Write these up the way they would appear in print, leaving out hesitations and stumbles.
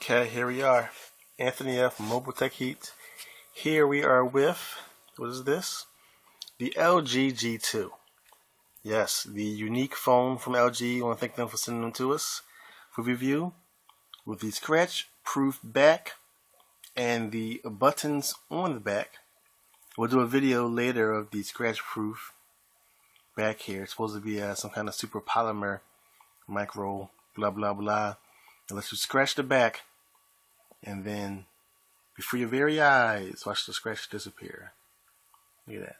Okay, here we are. Anthony F. Mobile Tech Heat. Here we are with, what is this? The LG G2. Yes, the unique phone from LG. I want to thank them for sending them to us for review with the scratch-proof back and the buttons on the back. We'll do a video later of the scratch-proof back here. It's supposed to be some kind of super polymer micro blah blah blah. And let's just scratch the back, and then before your very eyes, watch the scratch disappear. Look at that.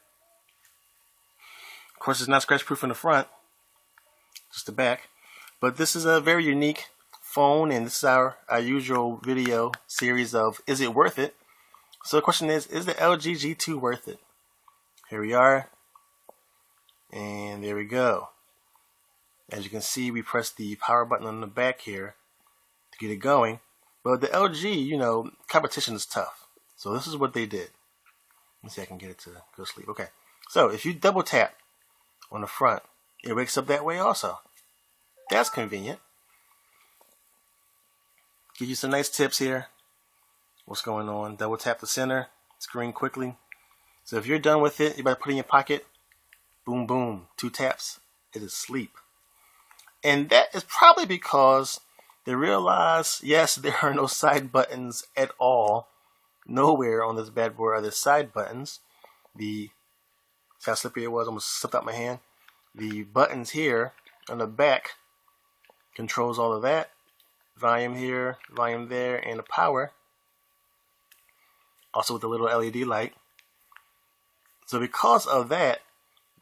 Of course, it's not scratch proof in the front, just the back. But this is a very unique phone, and this is our usual video series of is it worth it? So the question is the LG G2 worth it? Here we are, and there we go. As you can see, we press the power button on the back here to get it going. But the LG, competition is tough. So this is what they did. Let's see if I can get it to go to sleep. Okay. So if you double tap on the front, it wakes up that way also. That's convenient. Give you some nice tips here. What's going on? Double tap the center screen quickly. So if you're done with it, you better put it in your pocket. Boom, boom. 2 taps. It is asleep. And that is probably because they realize, yes, there are no side buttons at all. Nowhere on this bad boy are there side buttons. See how slippery it was? Almost slipped out my hand. The buttons here on the back controls all of that. Volume here, volume there, and the power. Also with the little LED light. So because of that,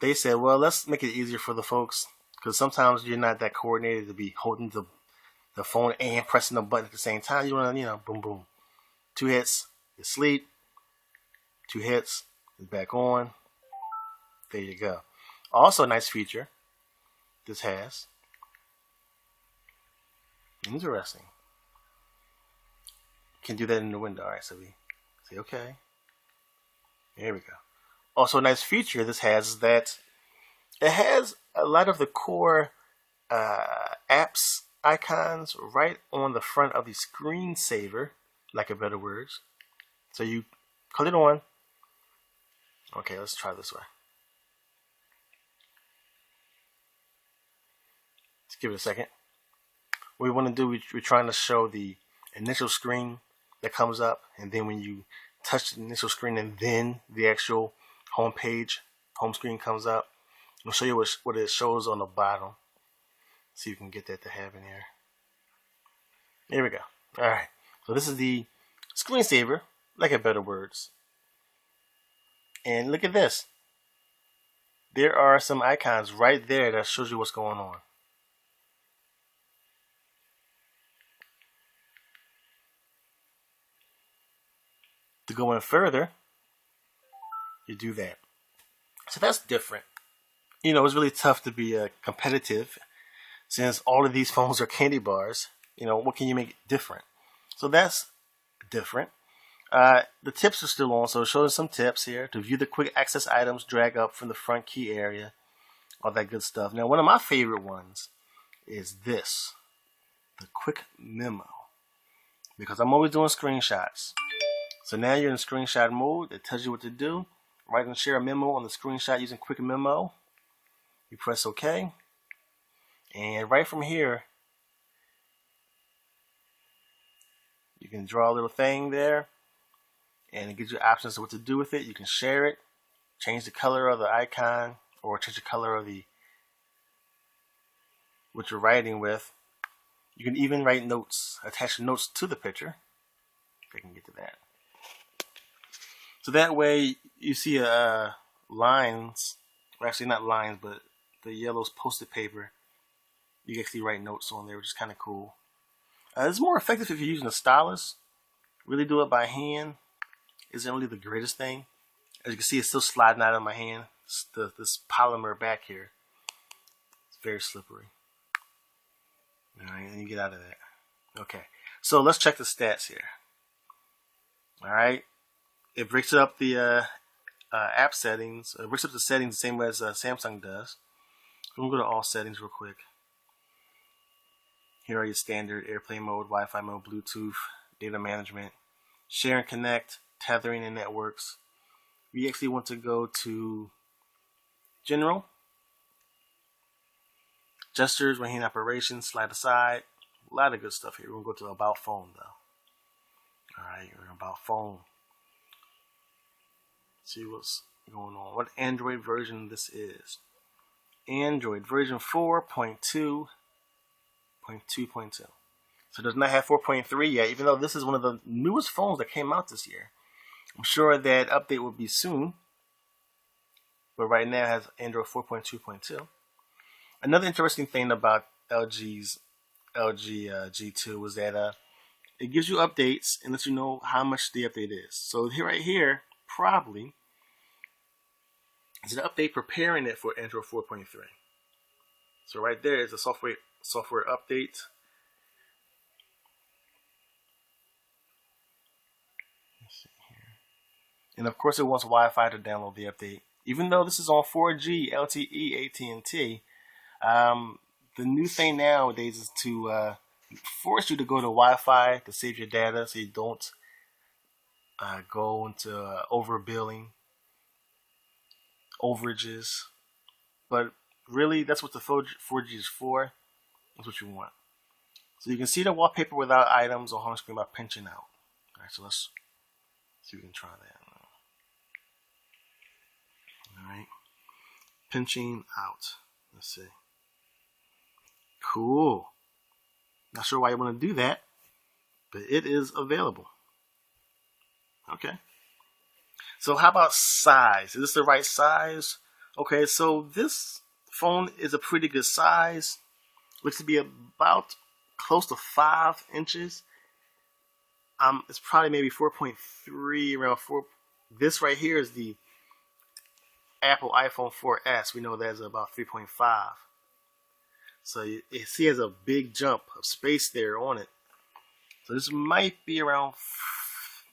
they said, well, let's make it easier for the folks. Because sometimes you're not that coordinated to be holding the phone and pressing the button at the same time. You want to, boom, boom. 2 hits, it's asleep. 2 hits, it's back on. There you go. Also a nice feature this has. Interesting. Can do that in the window. Alright, so we say okay. There we go. Also a nice feature this has is that it has a lot of the core apps icons right on the front of the screensaver, lack of better words. So you click it on. Okay, let's try this way. Let's give it a second. What we want to do, we're trying to show the initial screen that comes up, and then when you touch the initial screen and then the actual home screen comes up. I'll show you what it shows on the bottom. See if you can get that to happen here. There we go. Alright. So this is the screensaver, lack of better words. And look at this. There are some icons right there that shows you what's going on. To go in further, you do that. So that's different. It's really tough to be competitive since all of these phones are candy bars. What can you make different? So that's different. The tips are still on, so it shows some tips here. To view the quick access items, drag up from the front key area, all that good stuff. Now, one of my favorite ones is this, the quick memo, because I'm always doing screenshots. So now you're in screenshot mode. It tells you what to do. Write and share a memo on the screenshot using quick memo. You press OK, and right from here, you can draw a little thing there, and it gives you options of what to do with it. You can share it, change the color of the icon, or change the color of what you're writing with. You can even write notes, attach notes to the picture. If I can get to that. So that way, you see lines, well, actually not lines, but the yellow posted paper. You can actually write notes on there, which is kind of cool. It's more effective if you're using a stylus. Really do it by hand isn't really the greatest thing. As you can see, it's still sliding out of my hand. This polymer back here. It's very slippery. Alright, and you get out of that. Okay, so let's check the stats here. Alright, it breaks up the app settings. It breaks up the settings the same way as Samsung does. I'm going to go to all settings real quick. Here are your standard airplane mode, Wi-Fi mode, Bluetooth, data management, share and connect, tethering and networks. We actually want to go to general, gestures, one hand operations, slide aside. A lot of good stuff here. We're going to go to about phone though. Alright, we're about phone. See what's going on. What Android version this is. Android version 4.2.2.2. So it does not have 4.3 yet, even though this is one of the newest phones that came out this year. I'm sure that update will be soon. But right now it has Android 4.2.2. Another interesting thing about LG G2 was that it gives you updates and lets you know how much the update is. So here, right here, probably is an update preparing it for Android 4.3. So right there is a software update. Let's see here. And of course it wants Wi-Fi to download the update. Even though this is on 4G, LTE, AT&T, the new thing nowadays is to force you to go to Wi-Fi to save your data so you don't go into overbilling, overages. But really, that's what the 4G is for. That's what you want. So you can see the wallpaper without items on home screen by pinching out. Alright, so let's see if we can try that. Alright, pinching out. Let's see. Cool. Not sure why you want to do that, but it is available. Okay. So how about size? Is this the right size? Okay, so this phone is a pretty good size. Looks to be about close to 5 inches. It's probably maybe 4.3, around 4. This right here is the Apple iPhone 4S. We know that's about 3.5. So you see, it has a big jump of space there on it. So this might be around,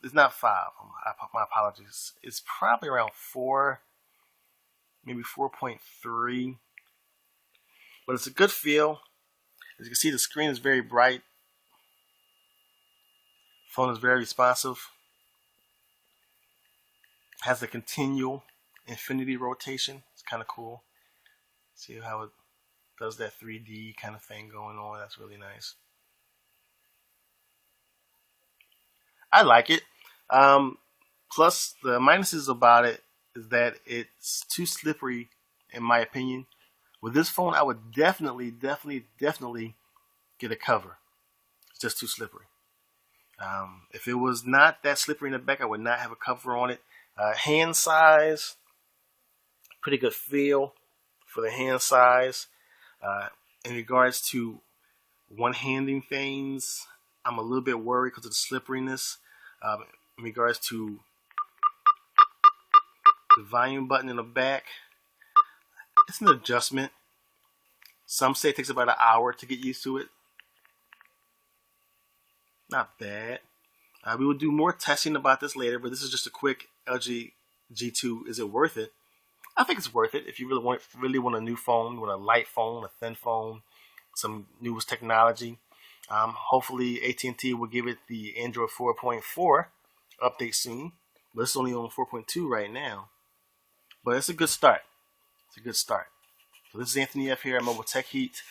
it's not 5. My apologies. It's probably around 4, maybe 4.3. But it's a good feel. As you can see, the screen is very bright. Phone is very responsive. Has a continual infinity rotation. It's kind of cool. See how it does that 3D kind of thing going on. That's really nice. I like it. Plus, the minuses about it is that it's too slippery, in my opinion. With this phone, I would definitely get a cover. It's just too slippery. If it was not that slippery in the back, I would not have a cover on it. Hand size, pretty good feel for the hand size. In regards to one-handing things, I'm a little bit worried because of the slipperiness. In regards to the volume button in the back, it's an adjustment. Some say it takes about an hour to get used to it. Not bad. We will do more testing about this later, but this is just a quick LG G2. Is it worth it? I think it's worth it if you really want a new phone, you want a light phone, a thin phone, some newest technology. Hopefully AT&T will give it the Android 4.4 update soon, but it's only on 4.2 right now. But it's a good start. It's a good start. So this is Anthony F here at Mobile Tech Heat,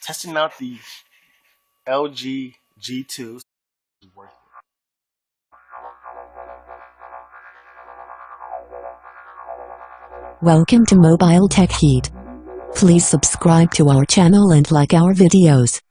testing out the LG G2. It's worth it. Welcome to Mobile Tech Heat. Please subscribe to our channel and like our videos.